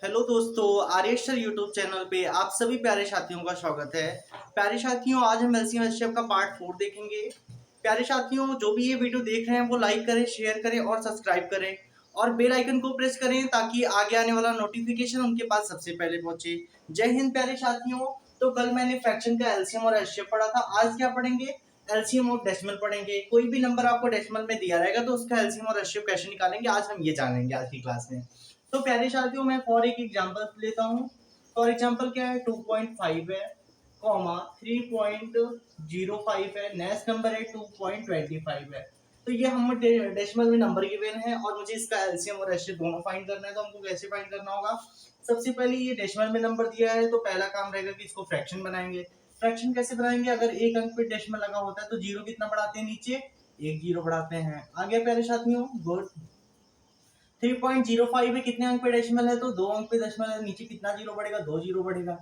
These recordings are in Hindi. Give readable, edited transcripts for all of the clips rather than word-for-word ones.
हेलो दोस्तों, आर्यश सर यूट्यूब चैनल पे आप सभी प्यारे साथियों का स्वागत है। प्यारे साथियों, आज हम एलसीएम एचसीएफ का पार्ट 4 देखेंगे। प्यारे साथियों, जो भी ये वीडियो देख रहे हैं वो लाइक करें, शेयर करें और सब्सक्राइब करें और बेल आइकन को प्रेस करें ताकि आगे आने वाला नोटिफिकेशन उनके पास सबसे पहले पहुंचे। जय हिंद प्यारे साथियों। तो कल मैंने फ्रैक्शन का एलसीएम और एचसीएफ पढ़ा था, आज क्या पढ़ेंगे? एलसीएम और डेसिमल पढ़ेंगे। कोई भी नंबर आपको डेसिमल में दिया रहेगा तो उसका एलसीएम और एचसीएफ कैसे निकालेंगे आज हम ये जानेंगे आज की क्लास में। तो प्यारे साथियों, मैं फॉर एक एग्जांपल लेता हूँ। फॉर एग्जांपल क्या है, 2.5 है, कॉमा 3.05 है, नेक्स्ट नंबर है 2.25 है। तो ये हम डेसिमल में नंबर गिवन है और मुझे इसका एलसीएम और एचसीएफ दोनों फाइंड करना है। तो हमको कैसे फाइंड करना होगा? सबसे पहले ये डेसिमल में नंबर दिया है तो पहला काम रहेगा कि इसको फ्रैक्शन बनाएंगे। फ्रैक्शन कैसे बनाएंगे? अगर एक अंक पे डेसिमल लगा होता है तो जीरो कितना बढ़ाते हैं? नीचे एक जीरो बढ़ाते हैं। आगे प्यारे साथियों, गुड। 3.05 में कितने अंक पे डेसिमल है? तो दो अंक पे डेसिमल है, नीचे कितना जीरो बढ़ेगा? दो जीरो बढ़ेगा।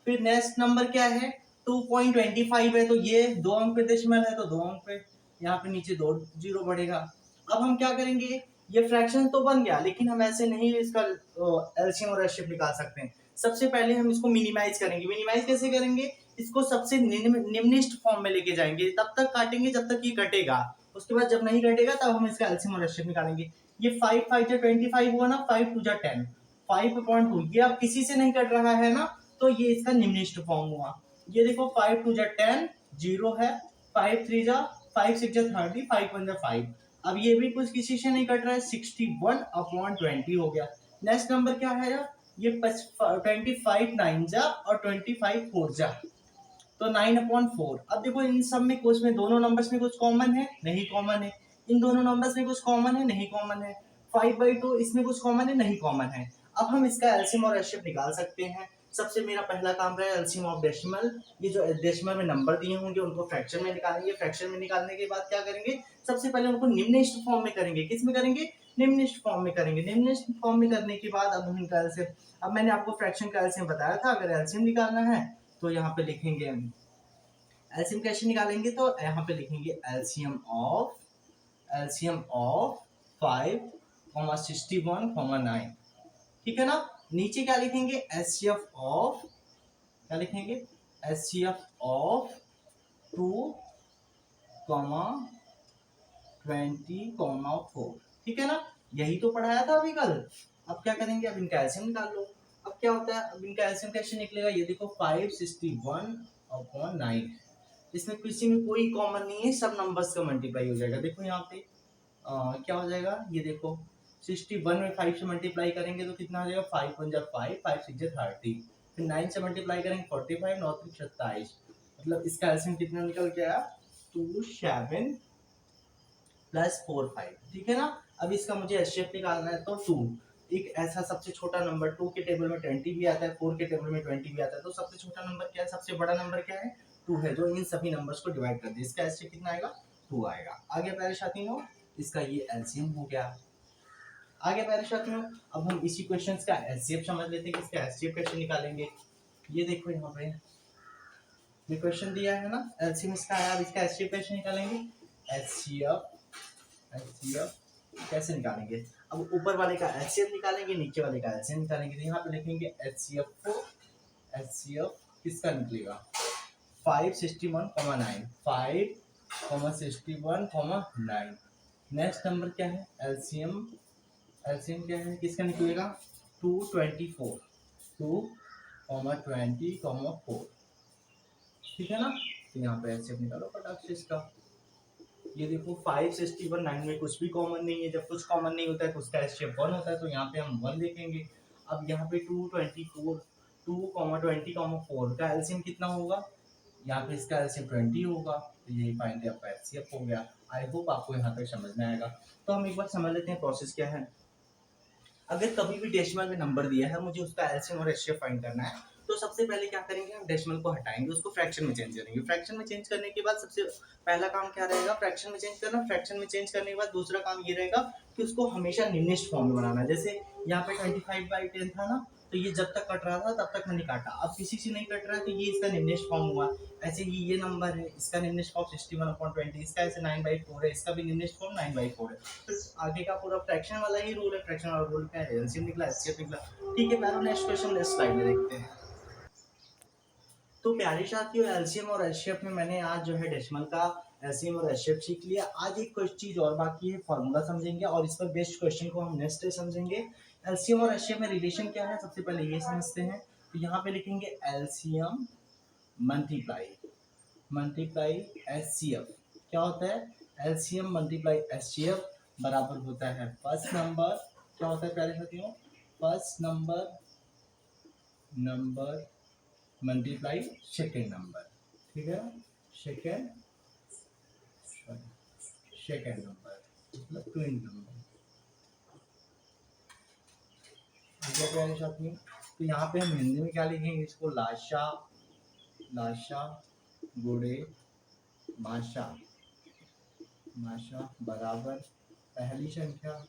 फिर नेक्स्ट नंबर क्या है? 2.25 है, तो ये दो अंक पे डेसिमल है तो दो अंक पे, यहाँ पे नीचे दो जीरो बढ़ेगा। अब हम क्या करेंगे? ये फ्रैक्शन तो बन गया लेकिन हम ऐसे नहीं इसका एलसीएम और एचसीएफ निकाल सकते हैं। सबसे पहले हम इसको मिनिमाइज करेंगे। मिनिमाइज कैसे करेंगे? इसको सबसे निम्नलिखित फॉर्म में लेके जाएंगे, तब तक काटेंगे जब तक ये कटेगा। उसके बाद जब नहीं कटेगा तब हम इसका एलसीएम और एचसीएफ निकालेंगे। ये 5 5 जा 25 हुआ ना, 5 2 जा 10, 5.2। ये अब किसी से नहीं कट रहा है ना, तो ये इसका निम्नलिखित फॉर्म हुआ। ये देखो 5 2 जा 10 जीरो है, 5 3 जा 5 6 जा 30, 5 1 जा 5। अब ये भी कुछ किसी से नहीं कट रहा है, 61/20 हो गया। नेक्स्ट नंबर क्या है यार? ये 25 9 जा और 25 4 जा, तो 9/4। अब देखो इन सब में कुछ में दोनों नंबर्स में कुछ कॉमन है? नहीं कॉमन है। इन दोनों नंबर्स में कुछ कॉमन है? नहीं कॉमन है। 5/2 इसमें कुछ कॉमन है? नहीं कॉमन है। अब हम इसका एलसीएम और एचसीएफ निकाल सकते हैं। सबसे मेरा पहला काम रहा है एलसीएम ऑफ डेसिमल। ये जो डेसिमल में नंबर दिए होंगे उनको फ्रैक्शन में निकालेंगे। फ्रैक्शन में निकालने के बाद क्या करेंगे? सबसे पहले उनको निम्नलिखित फॉर्म में करेंगे। किस में करेंगे? निम्नलिखित फॉर्म में करेंगे। निम्नलिखित फॉर्म में करने के बाद अब हम इनका एलसीएम, अब मैंने आपको फ्रैक्शन का एलसीएम बताया था। अगर एलसीएम निकालना है तो यहाँ पे लिखेंगे एलसीएम कैसे निकालेंगे, तो यहाँ पे लिखेंगे एलसीएम ऑफ 5, 61, 9। ठीक है ना? नीचे क्या लिखेंगे? क्या लिखेंगे? HCF of 2, 20, 4। ठीक है ना? यही तो पढ़ाया था अभी कल। अब क्या करेंगे? अब इनका एलसीएम निकाल लो। अब क्या होता है? अब इनका एलसीएम कैसे निकलेगा? ये देखो 561/9। इसमें किसी में कोई कॉमन नहीं है, सब नंबर्स का मल्टीप्लाई हो जाएगा। देखो यहाँ पे क्या हो जाएगा? ये देखो 61 में 5 से मल्टीप्लाई करेंगे तो कितना हो जाएगा? 5 1 जा 5, 5 6 जा 30। फिर 9 से मल्टीप्लाई करेंगे 45, 9 3 27। मतलब इसका एलसीएम कितना निकल के आया? 27 प्लस 4 5। ठीक है ना? अब इसका मुझे एचसीएफ निकालना है तो 2। एक ऐसा सबसे छोटा नंबर, 2 के टेबल में 20 भी आता है, 4 के टेबल में 20 भी आता है, तो सबसे छोटा नंबर क्या है? सबसे बड़ा नंबर क्या है? 2 है, जो इन सभी नंबर्स को डिवाइड कर दे। इसका एचसीएफ कितना आएगा? 2 आएगा। आगे प्यारे साथियों, इसका ये एलसीएम हो गया। आगे प्यारे साथियों, अब हम इसी क्वेश्चंस का एचसीएफ समझ लेते हैं कि इसका एचसीएफ कैसे निकालेंगे। ये देखो यहाँ पे ये क्वेश्चन दिया है ना, एलसीएम इसका आया। अब इसका एचसीएफ कैसे निकालेंगे? एचसीएफ कैसे निकालेंगे? अब ऊपर वाले का एचसीएफ निकालेंगे, नीचे वाले का एलसीएम निकालेंगे। तो यहाँ पे लिखेंगे एचसीएफ किसका निकलेगा? 561,9, 5,61,9। नेक्स्ट नंबर क्या है? एलसीएम क्या है? किसका निकलेगा? 224, 2,20,4। ठीक है ना? तो यहाँ पे एलसीएम निकालो फटाक से इसका। ये देखो 561 9 में कुछ भी कॉमन नहीं है। जब कुछ कॉमन नहीं होता है तो उसका एचसीएफ 1 होता है, तो यहाँ पे हम 1 लिखेंगे। अब यहाँ पे 224, 2,20,4 का एलसीएम कितना होगा? यहाँ पे इसका एलसीएम 20 होगा, तो यही फाइंड आपका एचसीएफ हो गया। आई होप आपको यहाँ तक समझ में आएगा। तो हम एक बार समझ लेते हैं प्रोसेस क्या है। अगर कभी भी डेसिमल में नंबर दिया है, मुझे उसका एलसीएम और एचसीएफ फाइंड करना है, तो सबसे पहले क्या करेंगे? हम डेसिमल को हटाएंगे, उसको फ्रैक्शन में चेंज करेंगे। फ्रैक्शन में चेंज करने के बाद सबसे पहला काम क्या रहेगा? फ्रैक्शन में चेंज करना। फ्रैक्शन में चेंज करने के बाद दूसरा काम ये रहेगा कि उसको हमेशा निम्नलिखित फॉर्म में बनाना है। जैसे यहाँ पे 25/10 था ना, तो ये जब तक कट रहा था तब तक मैंने काटा, अब किसी से नहीं कट रहा है तो ये इसका निम्नलिखित फॉर्म हुआ। ऐसे ही ये नंबर है, इसका निम्नलिखित फॉर्म 61/20, इसका ऐसे 9/4 है, इसका भी निम्नलिखित फॉर्म 9/4 है। फिर आगे का पूरा फ्रैक्शन वाला ही रूल है, फ्रैक्शन वाला रूल क्या है, एलसीएम निकला, एचसीएफ निकला। ठीक है प्यारो, नेक्स्ट क्वेश्चन नेक्स्ट स्लाइड में देखते हैं। तो प्यारे साथियों, एलसीएम और एचसीएफ में मैंने आज जो है डेसिमल का एलसीएम और एचसीएफ सीख लिया। आज एक चीज और बाकी है, फॉर्मूला समझेंगे और इस पर बेस्ड क्वेश्चन को हम नेक्स्ट डे समझेंगे। एलसीएम और एचसीएफ में रिलेशन क्या है, सबसे पहले ये समझते हैं। तो यहाँ पे लिखेंगे एलसीएम मल्टीप्लाई एचसीएफ। क्या होता है, एलसीएम मल्टीप्लाई एचसीएफ बराबर होता है फर्स्ट नंबर, क्या होता है प्यारे साथियों, first number multiply second number. ठीक है, सेकेंड नंबर मतलब ट्विन नंबर। ठीक है प्यारे साथियों, तो यहाँ पे हम हिंदी में क्या लिखेंगे, इसको लाशा गुड़े माशा बराबर पहली संख्या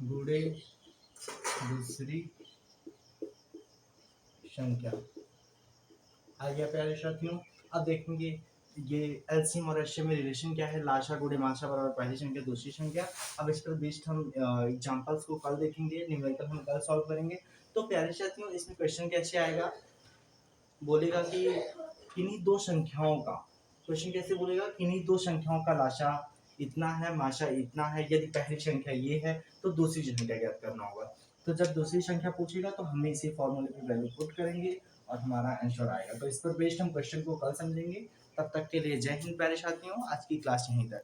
गुड़े दूसरी संख्या। आ गया प्यारे साथियों। अब देखेंगे ये एलसीएम और एचसीएफ में रिलेशन क्या है, लाशा गुड़े माशा बराबर पहली संख्या दूसरी संख्या। अब इस पर बेस्ड हम एग्जांपल्स को कल देखेंगे, न्यूमेरिकल हम कल सॉल्व करेंगे। तो प्यारे साथियों, इसमें क्वेश्चन कैसे आएगा, बोलेगा कि किन्हीं दो संख्याओं का, क्वेश्चन कैसे बोलेगा, किन्हीं दो संख्याओं का लाशा इतना है, माशा इतना है, यदि पहली संख्या ये है तो दूसरी संख्या ज्ञात करना होगा। तो जब दूसरी संख्या पूछेगा तो हम इसी फॉर्मूले पे वैल्यू पुट करेंगे और हमारा आंसर आएगा। तो इस पर बेस्ड हम क्वेश्चन को कल समझेंगे। तब तक के लिए जय हिंद प्यारे साथियों, आज की क्लास यहीं तक।